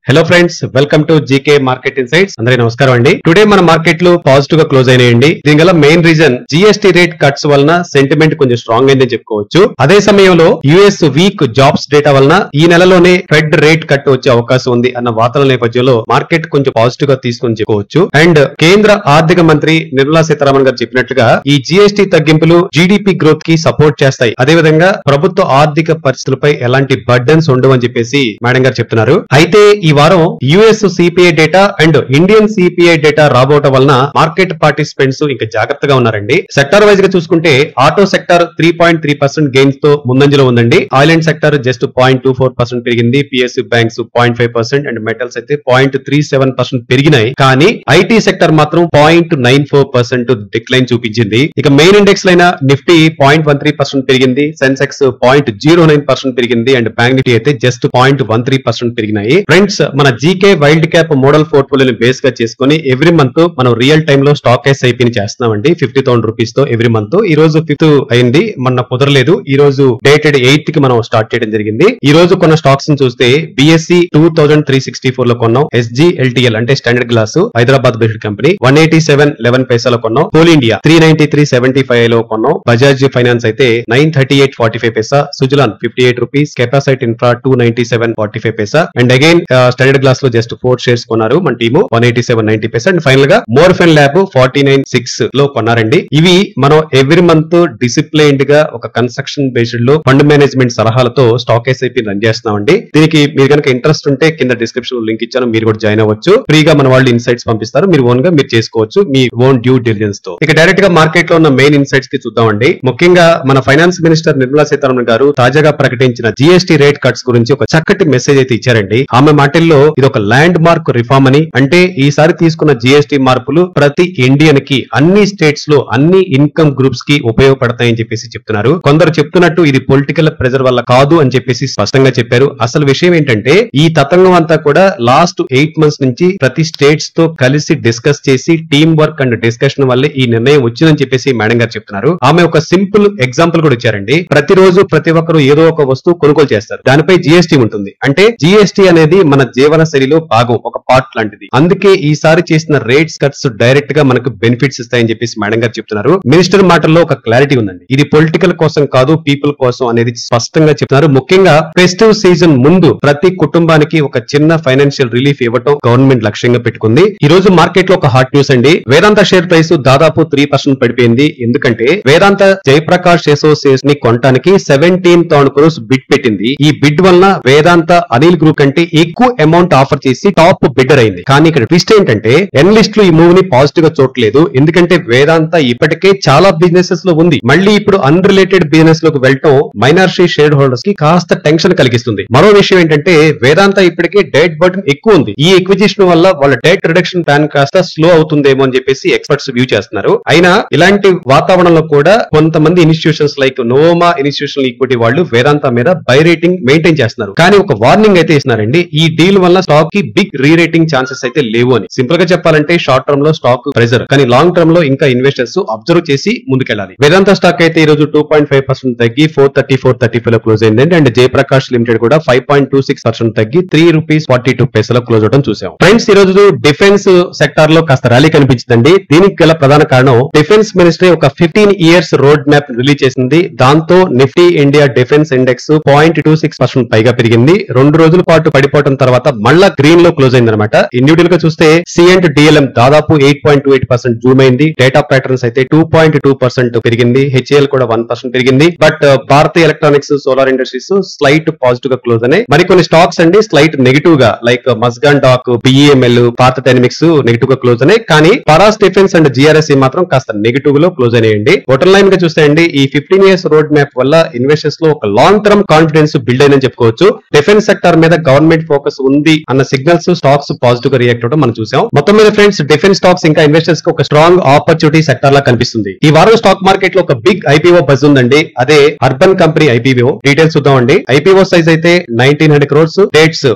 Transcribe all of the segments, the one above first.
Hello friends, welcome to GK market insights. అందరికీ నమస్కారం అండి. టుడే మన మార్కెట్లు పాజిటివ్ గా క్లోజ్ అయినాయండి. దీని గల main reason GST rate cuts వలన సెంటిమెంట్ కొంచెం స్ట్రాంగ్ అయిందని చెప్పుకోవచ్చు. అదే సమయంలో యుఎస్ వీక్ జాబ్స్ డేటా వలన ఈ నెలలోనే ఫెడ్ రేట్ కట్ వచ్చే అవకాశం ఉంది అన్న వార్తల నేపథ్యంలో మార్కెట్ కొంచెం పాజిటివ్ గా తీసుకుని చెప్పుకోవచ్చు. అండ్ కేంద్ర ఆర్థిక మంత్రి నిర్మలా సీతారామన్ గారు చెప్పినట్లుగా ఈ జీఎస్టీ తగ్గింపులు జీడీపీ గ్రోత్ కి సపోర్ట్ చేస్తాయి. అదేవిధంగా ప్రభుత్వ ఆర్థిక పరిస్థితులపై ఎలాంటి బర్డన్స్ ఉండవని చెప్పేసి మేడం గారు చెప్తున్నారు. అయితే ఈ వారం US CPI data and Indian CPI data రాబోవటం వలన మార్కెట్ పార్టిసిపెంట్స్ ఇంకా జాగ్రత్తగా ఉన్నారండి. సెక్టార్ వైజ్ గా చూసుకుంటే ఆటో సెక్టార్ 3.3% గెయిన్స్ తో ముందంజలో ఉందండి. ఆయిల్ అండ్ సెక్టార్ జస్ట్ 0.24% పెరిగింది. పిఎస్యు బ్యాంక్స్ 0.5% అండ్ మెటల్స్ అయితే 0.37% పెరిగినాయి. కానీ ఐటీ సెక్టార్ మాత్రం 0.94% డిక్లైన్ చూపించింది. ఇక మెయిన్ ఇండెక్స్ లైన నిఫ్టీ 0.13% పెరిగింది. సెన్సెక్స్ 0.09% పెరిగింది అండ్ బ్యాంక్ నిఫ్టీ అయితే జస్ట్ 0.13% పెరిగినాయి. ఫ్రెండ్స్, మన జీకే వైల్డ్ క్యాప్ మోడల్ పోర్ట్ఫోలియోని బేస్ గా చేసుకుని ఎవ్రీ మంత్ మనం రియల్ టైమ్ లో స్టాక్ ఎస్ఐపి చేస్తున్నామండి. 50,000 రూపీస్ తో ఎవ్రీ మంత్. ఈ రోజు 5th అయింది, మొన్న కుదరలేదు. ఈ రోజు డేటెడ్ 8th కి మనం స్టార్ట్ చేయడం జరిగింది. ఈ రోజు కొన్న స్టాక్స్ ని చూస్తే బిఎస్సి 2364 లో కొన్నాం. SGLTL అంటే standard glass Hyderabad based company 187.11 పైసాలో కొన్నాం. కోల్ ఇండియా 393.75 లో కొన్నాం. బజాజ్ ఫైనాన్స్ అయితే 938.45 paisa. Suzlon 58 rupees. Capacite infra 297.45 paisa. And again standard glass లో జస్ట్ 4 షేర్స్ కొన్నారు మన టీము 187.90 పైసా. అండ్ ఫైనల్ గా మోర్ఫెన్ ల్యాబ్ 49.6 లో కొన్నారండి. ఇవి మనం ఎవ్రీ మంత్ డిసిప్లైన్డ్ గా ఒక కన్స్ట్రక్షన్ బేస్డ్ లో ఫండ్ మేనేజ్మెంట్ సలహాలతో స్టాక్ ఎస్ఐపి రన్ చేస్తున్నామండి. దీనికి మీరు కనుక ఇంట్రెస్ట్ ఉంటే కింద డిస్క్రిప్షన్ లో లింక్ ఇచ్చాను, మీరు కూడా జాయిన్ అవ్వచ్చు. ఫ్రీగా మన వాళ్ళు ఇన్సైట్స్ పంపిస్తారు, మీరు ఓన్ గా మీరు చేసుకోవచ్చు మీ ఓన్ డ్యూ డిలిజెన్స్ తో. ఇక డైరెక్ట్ గా మార్కెట్ లో ఉన్న మెయిన్ ఇన్సైట్స్ కి చూద్దామండి. ముఖ్యంగా మన ఫైనాన్స్ మినిస్టర్ నిర్మలా సీతారామన్ గారు తాజాగా ప్రకటించిన జీఎస్టీ రేట్ కట్స్ గురించి ఒక చక్కటి మెసేజ్ అయితే ఇచ్చారండి. ఆమె మాటల్లో ఇది ఒక ల్యాండ్ మార్క్ రిఫార్మ్ అని, అంటే ఈసారి తీసుకున్న జీఎస్టీ మార్పులు ప్రతి ఇండియన్ కి అన్ని స్టేట్స్ లో అన్ని ఇన్కమ్ గ్రూప్స్ కి ఉపయోగపడతాయని చెప్పేసి చెప్తున్నారు. కొందరు చెప్తున్నట్టు ఇది పొలిటికల్ ప్రెజర్ వల్ల కాదు అని చెప్పేసి స్పష్టంగా చెప్పారు. అసలు విషయం ఏంటంటే ఈ తతంగం అంతా కూడా లాస్ట్ 8 months నుంచి ప్రతి స్టేట్స్ తో కలిసి డిస్కస్ చేసి టీమ్ వర్క్ అండ్ డిస్కషన్ వల్లే ఈ నిర్ణయం వచ్చిందని చెప్పేసి మేడం గారు చెప్తున్నారు. ఆమె ఒక సింపుల్ ఎగ్జాంపుల్ కూడా ఇచ్చారండి. ప్రతిరోజు ప్రతి ఒక్కరు ఏదో ఒక వస్తువు కొనుగోలు చేస్తారు, దానిపై జీఎస్టీ ఉంటుంది. అంటే జీఎస్టీ అనేది మన జీవన శైలిలో భాగం, ఒక పార్ట్ లాంటిది. అందుకే ఈసారి చేసిన రేట్స్ కట్స్ డైరెక్ట్ గా మనకు బెనిఫిట్స్ ఇస్తాయని చెప్పేసి మేడం గారు చెప్తున్నారు. మినిస్టర్ మాటల్లో ఒక క్లారిటీ ఉందండి. ఇది పొలిటికల్ కోసం కాదు, పీపుల్ కోసం అనేది స్పష్టంగా చెప్తున్నారు. ముఖ్యంగా ఫెస్టివ్ సీజన్ ముందు ప్రతి కుటుంబానికి ఒక చిన్న ఫైనాన్షియల్ రిలీఫ్ ఇవ్వటం గవర్నమెంట్ లక్ష్యంగా పెట్టుకుంది. ఈ రోజు మార్కెట్ లో ఒక హాట్ న్యూస్ అండి. వేదాంత షేర్ ప్రైస్ దాదాపు 3% పడిపోయింది. ఎందుకంటే వేదాంత జయప్రకాష్ అసోసియేట్స్ ని కొనడానికి 17,000 crores బిడ్ పెట్టింది. ఈ బిడ్ వలన వేదాంత అనిల్ గ్రూప్ కంటే ఎక్కువ అమౌంట్ ఆఫర్ చేసి టాప్ బిడ్డర్ అయింది. కానీ ఇక్కడ ట్విస్ట్ ఏంటంటే ఎనలిస్టులు ఈ మూవ్ ని పాజిటివ్ గా చూడలేదు. ఎందుకంటే వేదాంత ఇప్పటికే చాలా బిజినెసెస్ లో ఉంది. మళ్ళీ ఇప్పుడు అన్రిలేటెడ్ బిజినెస్ లోకి వెళ్ళటం మైనారిటీ షేర్ హోల్డర్స్ కి కాస్త టెన్షన్ కలిగిస్తుంది. మరో విషయం ఏంటంటే వేదాంత ఇప్పటికే డెట్ బర్డెన్ ఎక్కువ ఉంది. ఈ ఎక్విజిషన్ వల్ల వాళ్ళ డెట్ రిడక్షన్ ప్లాన్ కాస్త స్లో అవుతుందేమో అని చెప్పేసి ఎక్స్పర్ట్స్ వ్యూ చేస్తున్నారు. అయినా ఇలాంటి వాతావరణంలో కూడా కొంతమంది ఇన్స్టిట్యూషన్స్ లైక్ నోవోమా ఇన్స్టిట్యూషనల్ ఈక్విటీ వాళ్ళు వేదాంత మీద బై రేటింగ్ మెయింటైన్ చేస్తున్నారు. కానీ ఒక వార్నింగ్ అయితే ఇస్తున్నారండి. ఈ డీల్ వల్ల స్టాక్ కి బిగ్ రీరేటింగ్ ఛాన్సెస్ అయితే లేవు అని. సింపుల్ గా చెప్పాలంటే షార్ట్ టర్మ్ లో స్టాక్ ప్రెజర్, కానీ లాంగ్ టర్మ్ లో ఇంకా ఇన్వెస్టర్స్ అబ్జర్వ్ చేసి ముందుకెళ్లాలి. వేదాంత స్టాక్ అయితే ఈ రోజు 2.5% తగ్గి 430-435 లో క్లోజ్ అయిందండి. అండ్ జయప్రకాష్ లిమిటెడ్ కూడా 5.26% తగ్గి 3 రూపీస్ 42 పైసలో క్లోజ్ అవడం చూసాం. ఫ్రెండ్స్, ఈ రోజు డిఫెన్స్ సెక్టార్ లో కాస్త ర్యాలీ కనిపించిందండి. దీనికి గల ప్రధాన కారణం డిఫెన్స్ మినిస్ట్రీ ఒక 15 years రోడ్ మ్యాప్ రిలీజ్ చేసింది. దాంతో నిఫ్టీ ఇండియా డిఫెన్స్ ఇండెక్స్ 0.26% పైగా పెరిగింది. 2 రోజుల పాటు పడిపోవడం తర్వాత మళ్ళా గ్రీన్ లో క్లోజ్ అయిందనమాట. ఇండివిజువల్ గా చూస్తే సిఎంట్ డిఎల్ఎం దాదాపు 8.28% జూమ్ అయింది. డేటా ప్యాటర్న్స్ అయితే 2.2% పెరిగింది. హెచ్ఏఎల్ కూడా 1% పెరిగింది. But Bharati electronics, solar industries slight positive గా క్లోజ్ అయ్యాయి. మరికొన్ని స్టాక్స్ అండి స్లైట్ నెగిటివ్ గా like Mazagon dock, BEML, Bharat dynamics negative గా క్లోజ్ అయ్యాయి. కానీ పరాస్ డిఫెన్స్ అండ్ జిఆర్ఎస్సి మాత్రం కాస్త నెగిటివ్ లో క్లోజ్ అయ్యాయండి. బొటన్ లైన్ గా చూస్తే అండి ఈ 15 years రోడ్ మ్యాప్ వల్ల ఇన్వెస్టర్స్ లో ఒక లాంగ్ టర్మ్ కాన్ఫిడెన్స్ బిల్డ్ అయిందని చెప్పుకోవచ్చు. డిఫెన్స్ సెక్టర్ మీద గవర్నమెంట్ ఫోకస్ ఉంది అన్న సిగ్నల్స్ స్టాక్స్ పాజిటివ్ గా రియాక్ట్ అవడం మనం చూసాం. మొత్తం మీద ఫ్రెండ్స్, డిఫెన్స్ స్టాక్స్ ఇంకా ఇన్వెస్టర్స్ కి ఒక స్ట్రాంగ్ ఆపర్చునిటీ సెక్టర్ లా కనిపిస్తుంది. ఈ వారం స్టాక్ మార్కెట్ లో ఒక బిగ్ ఐపీఓ బజ్ ఉందండి. అదే అర్బన్ కంపెనీ ఐపీఓ. డీటెయిల్స్ చూద్దామండి. ఐపీఓ సైజ్ అయితే 1900 crores. డేట్స్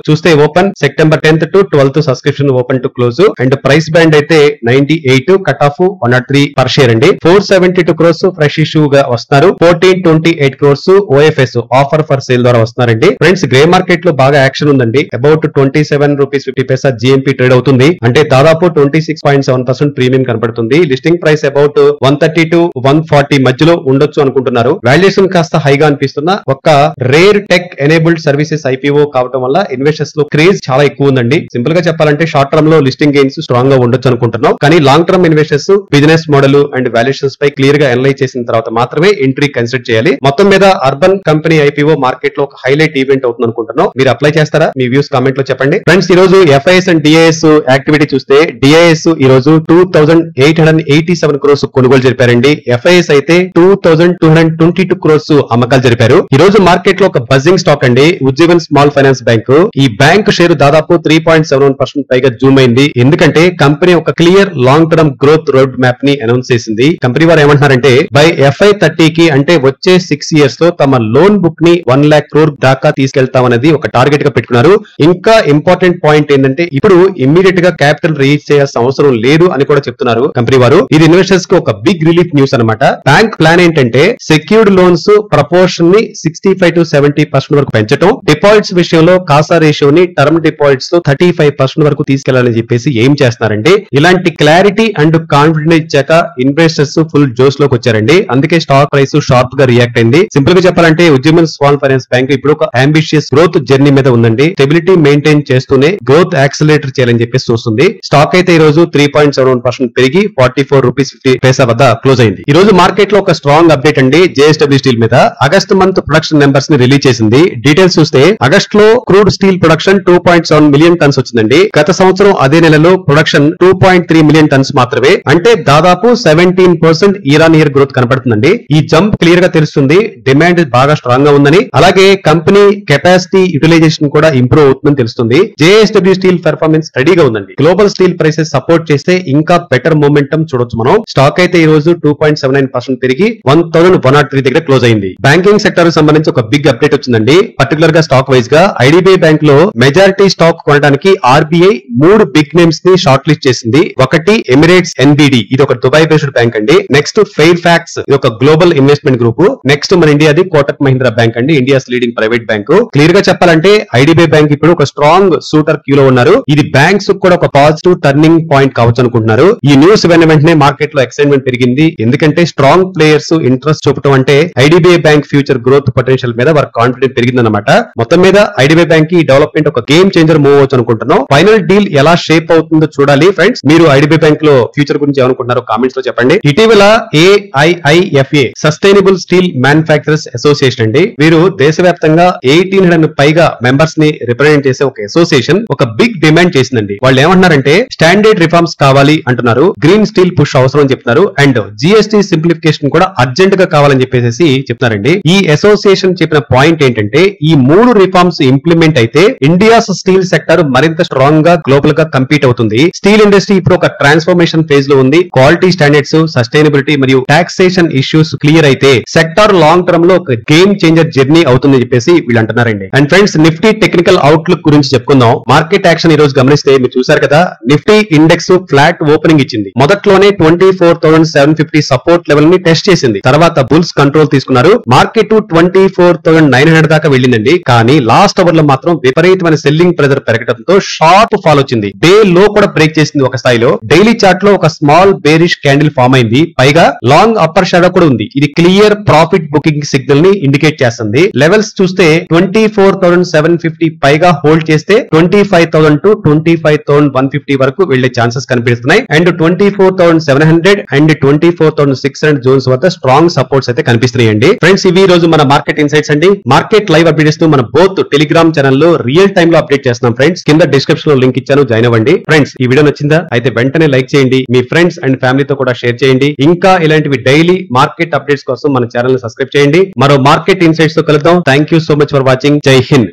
చూస్తే open September 10th to 12th subscription open to close. And price band అయితే 98, కట్ ఆఫ్ 103 పర్ షేర్ అండి. 472 crores ఫ్రెష్ ఇష్యూ గా వస్తున్నారు. 1428 crores OFS offer for sale ద్వారా వస్తున్నారండి. Friends, grey market లో బాగా యాక్షన్ ఉందండి. About about 27 rupees 50 Paisa GMP trade అవుతుంది. అంటే దాదాపు 26.7% ప్రీమియం కనపడుతుంది. లిస్టింగ్ ప్రైస్ అబౌట్ 130 to 140 మధ్యలో ఉండొచ్చు అనుకుంటున్నారు. వాల్యుయేషన్ కాస్త హైగా అనిపిస్తున్న ఒక rare tech enabled services IPO కావడం వల్ల ఇన్వెస్టర్స్ లో క్రేజ్ చాలా ఎక్కువ ఉందండి. సింపుల్ గా చెప్పాలంటే షార్ట్ టర్మ్ లో లిస్టింగ్ గెయిన్స్ స్ట్రాంగ్ గా ఉండొచ్చు అనుకుంటున్నాం. కానీ long term investors business model and valuations పై క్లియర్ గా అనలైజ్ చేసిన తర్వాత మాత్రమే ఎంట్రీ కన్సిడర్ చేయాలి. మొత్తం మీద అర్బన్ కంపెనీ ఐపీఓ మార్కెట్ లో ఒక హైలైట్ ఈవెంట్ అవుతుంది అనుకుంటున్నాం. మీరు అప్లై చేస్తారా? మీ వ్యూస్ కామెంట్ లో చెప్పండి. ఫ్రెండ్స్, ఈ రోజు ఎఫ్ఐఎస్ అండ్ డిఐఎస్ యాక్టివిటీ చూస్తే డిఐఎస్ ఈ రోజు 2887 క్రోర్స్ కొనుగోలు జరిపారండి. ఎఫ్ఐఎస్ అయితే 2222 క్రోర్స్ అమ్మకాలు జరిపారు. ఈ రోజు మార్కెట్ లో ఒక బజింగ్ స్టాక్ అండి ఉజ్జీవన్ స్మాల్ ఫైనాన్స్ బ్యాంక్. ఈ బ్యాంక్ షేర్ దాదాపు 3.71% పైగా జూమ్ అయింది. ఎందుకంటే కంపెనీ ఒక clear long term growth road map ని అనౌన్స్ చేసింది. కంపెనీ వారు ఏమంటున్నారంటే బై FY30 కి అంటే వచ్చే 6 years లో తమ లోన్ బుక్ ని 1 lakh crore దాకా తీసుకెళ్తామనేది ఒక టార్గెట్ గా పెట్టుకున్నారు. ఇంకా ఇంపార్టెంట్ పాయింట్ ఏంటంటే ఇప్పుడు ఇమ్మీడియట్ గా క్యాపిటల్ రేజ్ చేయాల్సిన అవసరం లేదు అని కూడా చెప్తున్నారు కంపెనీ వారు. ఇది ఇన్వెస్టర్స్ కి ఒక బిగ్ రిలీఫ్ న్యూస్ అన్నమాట. బ్యాంక్ ప్లాన్ ఏంటంటే సెక్యూర్డ్ లోన్స్ ప్రపోర్షన్ ని 65 to 70% వరకు పెంచడం, డిపాజిట్స్ విషయంలో కాసా రేషియోని టర్మ్ డిపాజిట్స్ తో 35% వరకు తీసుకెళ్లాలని చెప్పేసి ఏం చేస్తున్నారండి. ఇలాంటి క్లారిటీ అండ్ కాన్ఫిడెన్స్ ఇచ్చాక ఇన్వెస్టర్స్ ఫుల్ జోష్ లోకి వచ్చారండి. అందుకే స్టాక్ ప్రైస్ షార్ప్ గా రియాక్ట్ అయింది. సింపుల్ గా చెప్పాలంటే ఉజ్జీవన్ స్మాల్ ఫైనాన్స్ బ్యాంక్ ఇప్పుడు ఒక అంబిషియస్ గ్రోత్ జర్నీ మీద ఉందండి. స్టెబిలిటీ మెయింటైన్ చేస్తూనే గ్రోత్ యాక్సిలరేటర్ చేయాలని చెప్పేసి చూస్తుంది. స్టాక్ అయితే ఈ రోజు 3.71% పెరిగి 44 రూపీస్ 50 పైసా వద్ద క్లోజ్ అయింది. ఈ రోజు మార్కెట్ లో ఒక స్ట్రాంగ్ అప్డేట్ అండి జేఎస్డబ్ల్యూ స్టీల్ మీద. ఆగస్ట్ మంత్ ప్రొడక్షన్ నెంబర్స్ ని రిలీజ్ చేసింది. డీటెయిల్స్ చూస్తే ఆగస్ట్ లో crude steel production 2.7 million tons వచ్చిందండి. గత సంవత్సరం అదే నెలలో ప్రొడక్షన్ 2.3 మిలియన్ టన్స్ మాత్రమే. అంటే దాదాపు 17% ఇయర్ ఆన్ ఇయర్ గ్రోత్ కనపడుతుందండి. ఈ జంప్ క్లియర్ గా తెలుస్తుంది డిమాండ్ బాగా స్ట్రాంగ్ గా ఉందని, అలాగే కంపెనీ కెపాసిటీ యూటిలైజేషన్ కూడా ఇంప్రూవ్ అవుతుందని తెలుస్తుంది. జేఎస్డబ్ల్యూ స్టీల్ పెర్ఫార్మెన్స్ స్టడీగా ఉందండి. గ్లోబల్ స్టీల్ ప్రైసెస్ సపోర్ట్ చేస్తే ఇంకా బెటర్ మూమెంటం చూడొచ్చు మనం. స్టాక్ అయితే ఈ రోజు 2.79% పెరిగి 1103 దగ్గర క్లోజ్ అయింది. బ్యాంకింగ్ సెక్టర్ సంబంధించి ఒక బిగ్ అప్డేట్ వచ్చిందండి. పర్టికులర్ గా స్టాక్ వైజ్ గా ఐడిబిఐ బ్యాంక్ లో మెజారిటీ స్టాక్ కొనడానికి ఆర్బీఐ 3 బిగ్ నేమ్స్ ని షార్ట్ లిస్ట్ చేసింది. ఒకటి ఎమిరేట్స్ ఎన్బిడి, ఇది ఒక దుబాయ్ బేస్డ్ బ్యాంక్ అండి. నెక్స్ట్ ఫెయిర్ ఫ్యాక్స్, ఇది ఒక గ్లోబల్ ఇన్వెస్ట్మెంట్ గ్రూప్. నెక్స్ట్ మన ఇండియాది కోటక్ మహీంద్రా బ్యాంక్ అండి, India's leading private bank. Clear గా చెప్పాలంటే ఐడిబిఐ బ్యాంక్ ఇప్పుడు ఒక స్ట్రాంగ్ సూటర్ క్యూలో ఉన్నారు. ఇది బ్యాంక్స్ కూడా ఒక పాజిటివ్ టర్నింగ్ పాయింట్ కావచ్చు అనుకుంటున్నారు. ఈ న్యూస్ వెంటనే మార్కెట్ లో ఎక్సైట్మెంట్ పెరిగింది. ఎందుకంటే స్ట్రాంగ్ ప్లేయర్స్ ఇంట్రెస్ట్ చూపడం అంటే IDBI bank future growth potential మీద వారి కాన్ఫిడెన్స్ పెరిగిందన్నమాట. మొత్తం మీద ఐడిబిఐ బ్యాంక్ ఈ డెవలప్మెంట్ ఒక గేమ్ చేంజర్ మూవ్ అవచ్చు అనుకుంటున్నాం. ఫైనల్ డీల్ ఎలా షేప్ అవుతుందో చూడాలి. ఫ్రెండ్స్, మీరు ఐడిబిఐ బ్యాంక్ లో ఫ్యూచర్ గురించి ఏమనుకుంటున్నారో కామెంట్స్ లో చెప్పండి. ఇటీవల AIIFA sustainable steel manufacturers association అండి, వీరు దేశవ్యాప్తంగా 1800 పైగా మెంబర్స్ ని రిప్రజెంట్ చేసే ఒక అసోసియేషన్ ఒక బిగ్ డిమాండ్ చేసిందండి. వాళ్ళు ఏమంటున్నారంటే స్టాండర్డ్ రిఫార్మ్స్ కావాలి అంటున్నారు, గ్రీన్ స్టీల్ పుష్ అవసరం అని చెప్తున్నారు, అండ్ జిఎస్టీ సింప్లిఫికేషన్ కూడా అర్జెంట్ గా కావాలని చెప్పేసి చెప్తున్నారండి. ఈ అసోసియేషన్ చెప్పిన పాయింట్ ఏంటంటే ఈ 3 రిఫార్మ్స్ ఇంప్లిమెంట్ అయితే ఇండియాస్ స్టీల్ సెక్టర్ మరింత స్ట్రాంగ్ గా గ్లోబల్ గా కంపీట్ అవుతుంది. స్టీల్ ఇండస్ట్రీ ఇప్పుడు ఒక ట్రాన్స్ఫర్మేషన్ ఫేజ్ లో ఉంది. క్వాలిటీ స్టాండర్డ్స్, సస్టైనబిలిటీ మరియు టాక్సేషన్ ఇష్యూస్ క్లియర్ అయితే సెక్టర్ లాంగ్ టర్మ్ లో ఒక గేమ్ చేంజర్ జర్నీ అవుతుందని చెప్పేసి వీళ్ళు అంటున్నారండి. And friends, Nifty technical outlook గురించి చెప్పుకుందాం. మార్కెట్ యాక్షన్ ఈ రోజు గమనిస్తే మీరు చూసారు కదా, నిఫ్టీ ఇండెక్స్ ఫ్లాట్ ఓపెనింగ్ ఇచ్చింది. మొదట్లోనే 24,750 సపోర్ట్ లెవెల్ ని టెస్ట్ చేసింది. తర్వాత బుల్స్ కంట్రోల్ తీసుకున్నారు. మార్కెట్ 24,900 దాకా వెళ్ళిందండి. కానీ లాస్ట్ అవర్ లో మాత్రం విపరీతమైన సెల్లింగ్ ప్రెజర్ పెరగడంతో షార్ప్ ఫాల్ వచ్చింది. డే లో కూడా బ్రేక్ చేసింది ఒక స్థాయిలో. డైలీ చార్ట్ లో ఒక స్మాల్ బేరిష్ క్యాండిల్ ఫామ్ అయింది. పైగా లాంగ్ అప్పర్ షాడో కూడా ఉంది. ఇది క్లియర్ ప్రాఫిట్ బుకింగ్ సిగ్నల్ ని ఇండికేట్ చేస్తుంది. లెవెల్స్ చూస్తే 24,750 పైగా హోల్డ్ చేస్తే 25,000 to 25,150 వరకు వెళ్లే ఛాన్సెస్ కనిపిస్తున్నాయి. అండ్ 24,700 అండ్ 24,600 జోన్స్ వద్ద స్ట్రాంగ్ సపోర్ట్స్ అయితే కనిపిస్తున్నాయండి. ఫ్రెండ్స్, ఇవి రోజు మన మార్కెట్ ఇన్సైట్స్ అండి. మార్కెట్ లైవ్ అప్డేట్ ఇస్తూ మన బోత్ టెలిగ్రామ్ ఛానల్ లో రియల్ టైమ్ లో అప్డేట్ చేస్తున్నాం. ఫ్రెండ్స్, కింద డిస్క్రిప్షన్ లో లింక్ ఇచ్చాను, జాయిన్ అవ్వండి. ఫ్రెండ్స్, ఈ వీడియో నచ్చిందా? అయితే వెంటనే లైక్ చేయండి, మీ ఫ్రెండ్స్ అండ్ ఫ్యామిలీతో కూడా షేర్ చేయండి. ఇంకా ఇలాంటివి డైలీ మార్కెట్ అప్డేట్స్ కోసం మన ఛానల్ ని సబ్స్క్రైబ్ చేయండి. మరో మార్కెట్ ఇన్సైట్స్ తో కలుద్దాం. Thank you so much for watching. జై హింద్.